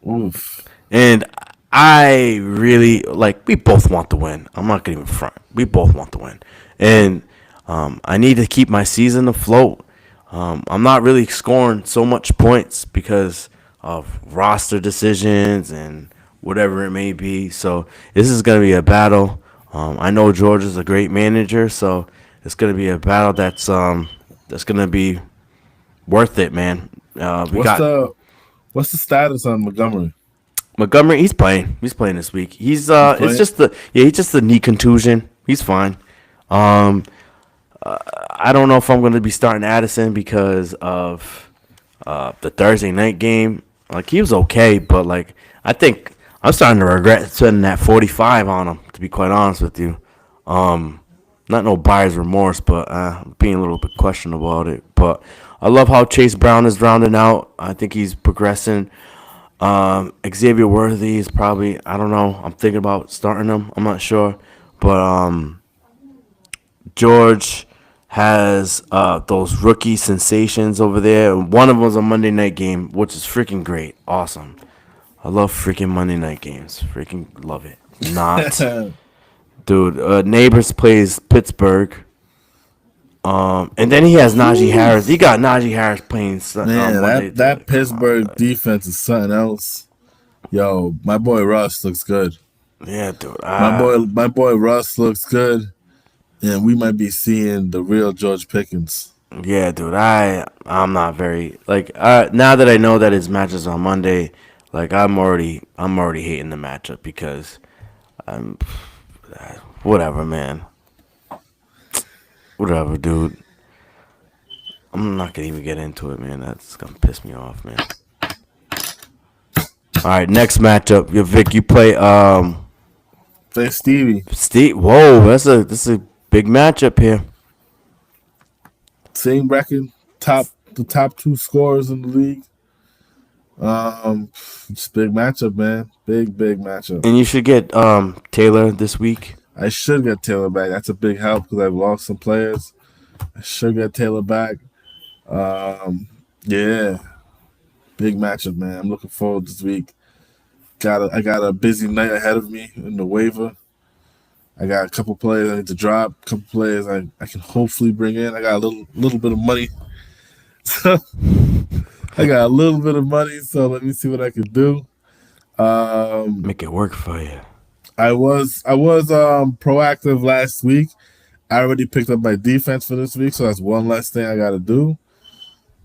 Oof. And I really, we both want to win. I'm not going to even front. We both want to win. And I need to keep my season afloat. I'm not really scoring so much points because of roster decisions and whatever it may be. So this is going to be a battle. I know George is a great manager, so it's going to be a battle that's going to be worth it, man. What's the status on Montgomery? Montgomery, he's playing. He's playing this week. He's it's just the knee contusion. He's fine. I don't know if I'm going to be starting Addison because of the Thursday night game. Like, he was okay, but I think I'm starting to regret spending that 45 on him, to be quite honest with you. Not no buyer's remorse, but being a little bit questionable about it. But I love how Chase Brown is rounding out. I think he's progressing. Xavier Worthy is probably, I don't know. I'm thinking about starting him. I'm not sure. But George has those rookie sensations over there. One of them was a Monday night game, which is freaking great. Awesome. I love freaking Monday night games. Freaking love it. Not. Dude, Neighbors plays Pittsburgh. And then he has Najee Harris. He got Najee Harris playing Man, that Pittsburgh defense is something else. Yo, my boy Russ looks good. Yeah, dude. My boy Russ looks good. And we might be seeing the real George Pickens. Yeah, dude. I'm not very now that I know that his match is on Monday. I'm already hating the matchup because Whatever, man. Whatever, dude. I'm not gonna even get into it, man. That's gonna piss me off, man. All right, next matchup. Yo, Vic, you play Play Stevie. Steve. Whoa, that's a big matchup here. Same record. The top two scorers in the league. It's a big matchup, man. Big matchup. And you should get Taylor this week. I should get Taylor back. That's a big help because I've lost some players. I should get Taylor back. Yeah. Big matchup, man. I'm looking forward this week. I got a busy night ahead of me in the waiver. I got a couple players I need to drop. A couple players I can hopefully bring in. I got a little bit of money. I got a little bit of money, so let me see what I can do. Make it work for you. I was proactive last week. I already picked up my defense for this week, so that's one less thing I got to do.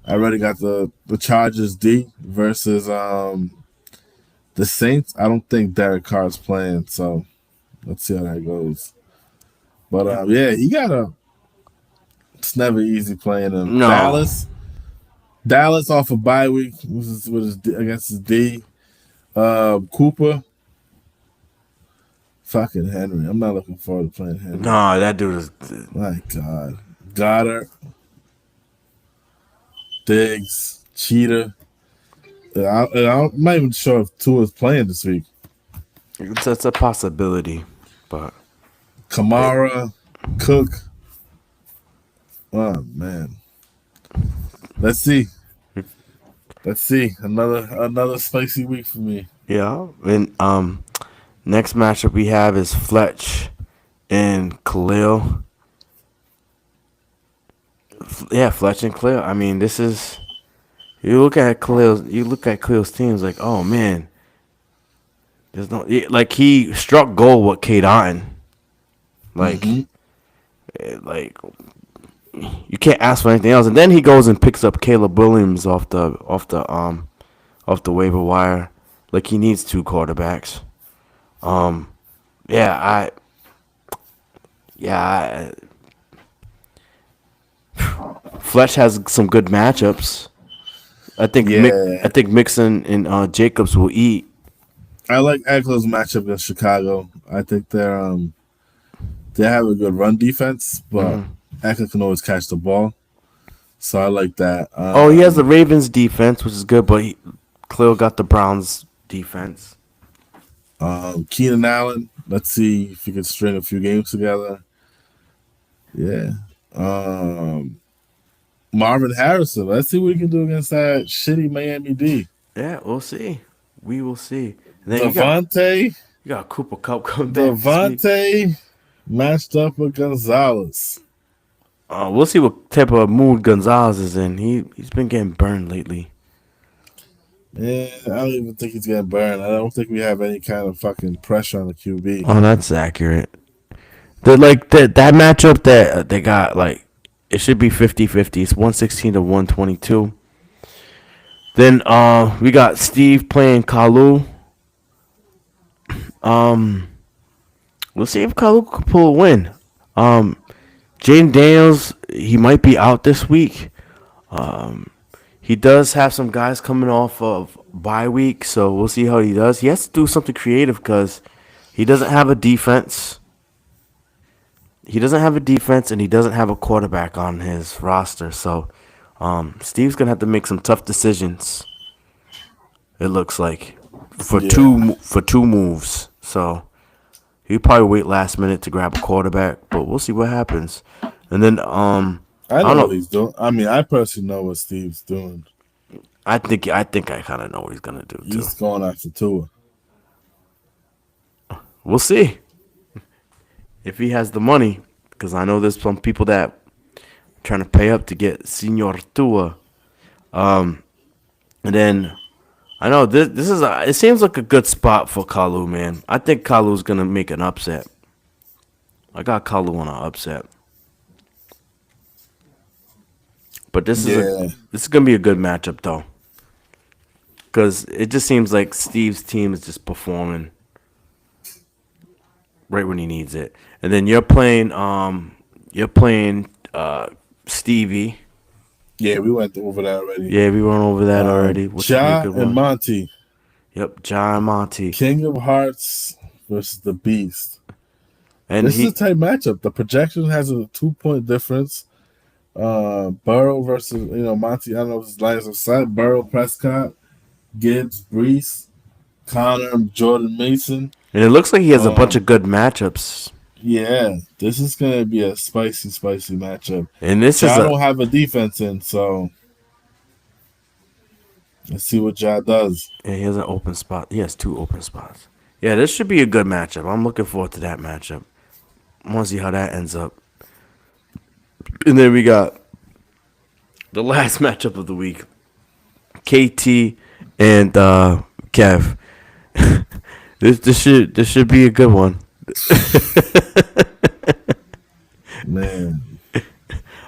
I already got the Chargers D versus the Saints. I don't think Derek Carr's playing, so let's see how that goes. But yeah, it's never easy playing him. No. Dallas off a bye week against his D. Cooper. Fucking Henry. I'm not looking forward to playing Henry. No, that dude is. My God. Goddard. Diggs. Cheetah. I'm not even sure if Tua's playing this week. It's a possibility, but Kamara. Cook. Oh, man. Let's see. Another spicy week for me. yeah. And next matchup we have is Fletch and Khalil. Fletch and Khalil. I mean, this is you look at Khalil's teams like, oh man, there's no like he struck gold with Kate Otten. Like, like you can't ask for anything else. And then he goes and picks up Caleb Williams off the waiver wire. Like he needs two quarterbacks. Fletch has some good matchups. I think Mixon and Jacobs will eat. I like Eckler's matchup against Chicago. I think they have a good run defense, but Eckler can always catch the ball. So I like that. He has the Ravens defense, which is good, but Khalil got the Browns defense. Keenan Allen. Let's see if he can string a few games together. Yeah. Marvin Harrison. Let's see what he can do against that shitty Miami D. Yeah, we'll see. We will see. And then Devontae. You got Cooper Kupp coming back. Devontae matched up with Gonzalez. We'll see what type of mood Gonzalez is in. He's been getting burned lately. Yeah, I don't even think he's getting burned. I don't think we have any kind of fucking pressure on the QB. Oh, that's accurate. That matchup that they got, like, it should be 50-50. It's 116 to 122. Then we got Steve playing Kalu. We'll see if Kalu can pull a win. Jaden Daniels, he might be out this week. He does have some guys coming off of bye week, so we'll see how he does. He has to do something creative because he doesn't have a defense. He doesn't have a defense, and he doesn't have a quarterback on his roster. So Steve's gonna have to make some tough decisions. It looks like for two moves. So he'll probably wait last minute to grab a quarterback, but we'll see what happens. And then I don't know what he's doing. I mean, I personally know what Steve's doing. I think I kind of know what he's gonna do too. He's going after Tua. We'll see if he has the money, because I know there's some people that are trying to pay up to get Senor Tua. And then I know this is it seems like a good spot for Kalu, man. I think Kalu's gonna make an upset. I got Kalu on an upset. But this is gonna be a good matchup though, because it just seems like Steve's team is just performing right when he needs it. And then you're playing Stevie. Yeah, we went over that already. Yeah, we went over that already. Which would be a Ja good and one. Monty, Yep, John Monty. King of Hearts versus the Beast. And This is a tight matchup. The projection has a 2-point difference. Burrow versus Monty. I don't know if his lines of sight. Burrow, Prescott, Gibbs, Brees, Connor, Jordan Mason. and it looks like he has a bunch of good matchups. Yeah, this is gonna be a spicy matchup. And this Ja is don't have a defense in, so let's see what Ja does. yeah, he has an open spot. He has 2 open spots. Yeah, this should be a good matchup. I'm looking forward to that matchup. I want to see how that ends up. And then we got the last matchup of the week: KT and Kev. This should be a good one. Man,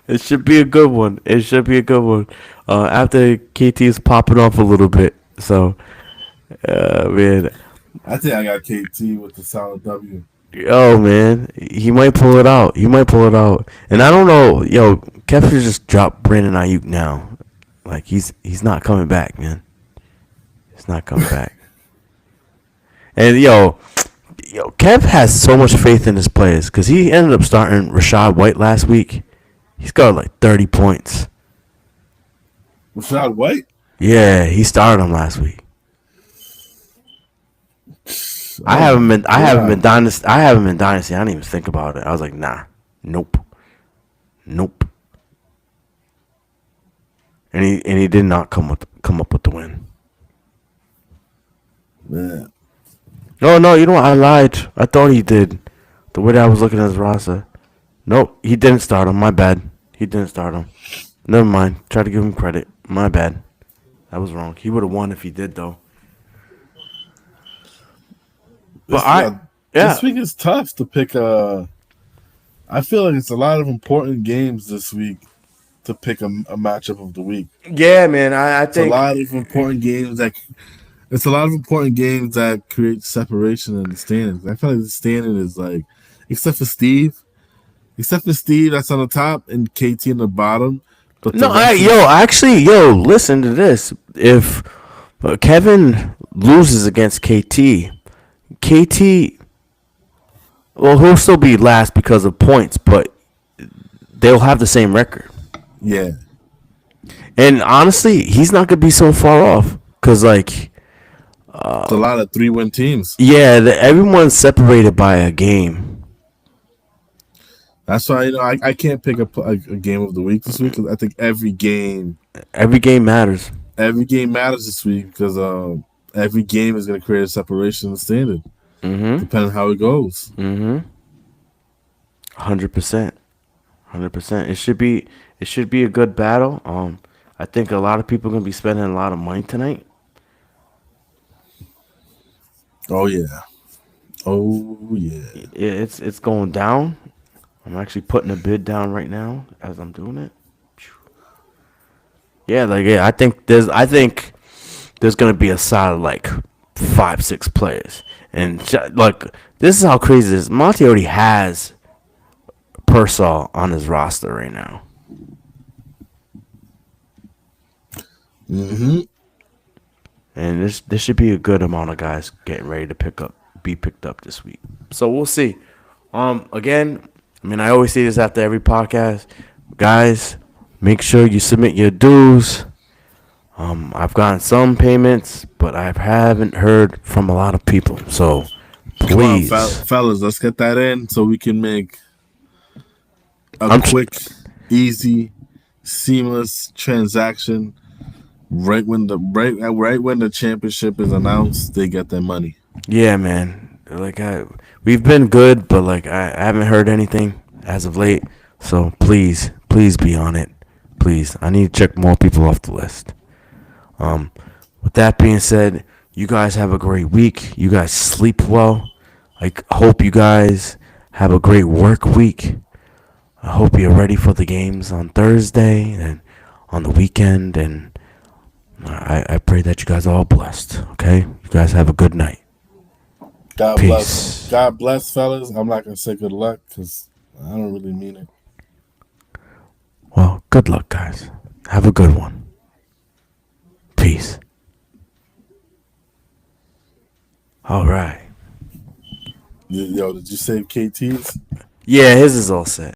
It should be a good one. It should be a good one. After KT is popping off a little bit, so man, I think I got KT with the solid W. oh man, he might pull it out. He might pull it out. And I don't know, yo, Kev should just drop Brandon Ayuk now. Like he's not coming back, man. He's not coming back. And yo, Kev has so much faith in his players because he ended up starting Rashad White last week. He's got like 30 points. Rashad White? Yeah, he started him last week. I haven't been dynasty. I didn't even think about it. I was like, nah, nope. And he did not come up with the win. Man. No, you know what? I lied. I thought he did. The way that I was looking at his roster. Nope, he didn't start him. My bad. He didn't start him. Never mind. Try to give him credit. My bad. That was wrong. He would have won if he did, though. But This week is tough to pick a. I feel like it's a lot of important games this week to pick a matchup of the week. Yeah, man. I think It's a lot of important games that create separation in the standings. I feel like the standing is like, except for Steve, that's on the top and KT in the bottom. But listen to this. If Kevin loses against KT, well, he'll still be last because of points, but they'll have the same record. Yeah. And honestly, he's not gonna be so far off because, like, It's a lot of 3-win teams. yeah, everyone's separated by a game. That's why I can't pick a game of the week this week because I think every game matters. Every game matters this week because every game is going to create a separation in the standard, depending on how it goes. 100%. It should be a good battle. I think a lot of people are gonna be spending a lot of money tonight. Oh yeah. It's going down. I'm actually putting a bid down right now as I'm doing it. I think there's gonna be a solid like 5-6 players, and like this is how crazy this is. Monty already has Pearsall on his roster right now. And this should be a good amount of guys getting ready to be picked up this week. So we'll see. Again, I mean, I always say this after every podcast, guys. Make sure you submit your dues. I've gotten some payments, but I haven't heard from a lot of people. So please, come on, fellas, let's get that in so we can make a quick, easy, seamless transaction. Right when the championship is announced, they get their money. Yeah, man. Like we've been good, but like I haven't heard anything as of late. So please be on it. Please, I need to check more people off the list. With that being said, you guys have a great week. You guys sleep well. I hope you guys have a great work week. I hope you're ready for the games on Thursday and on the weekend. And I pray that you guys are all blessed. Okay? You guys have a good night. God Peace. bless. God bless, fellas. I'm not gonna say good luck because I don't really mean it. Well, good luck, guys. Have a good one. Peace. All right. Yo, did you save KT's? Yeah, his is all set.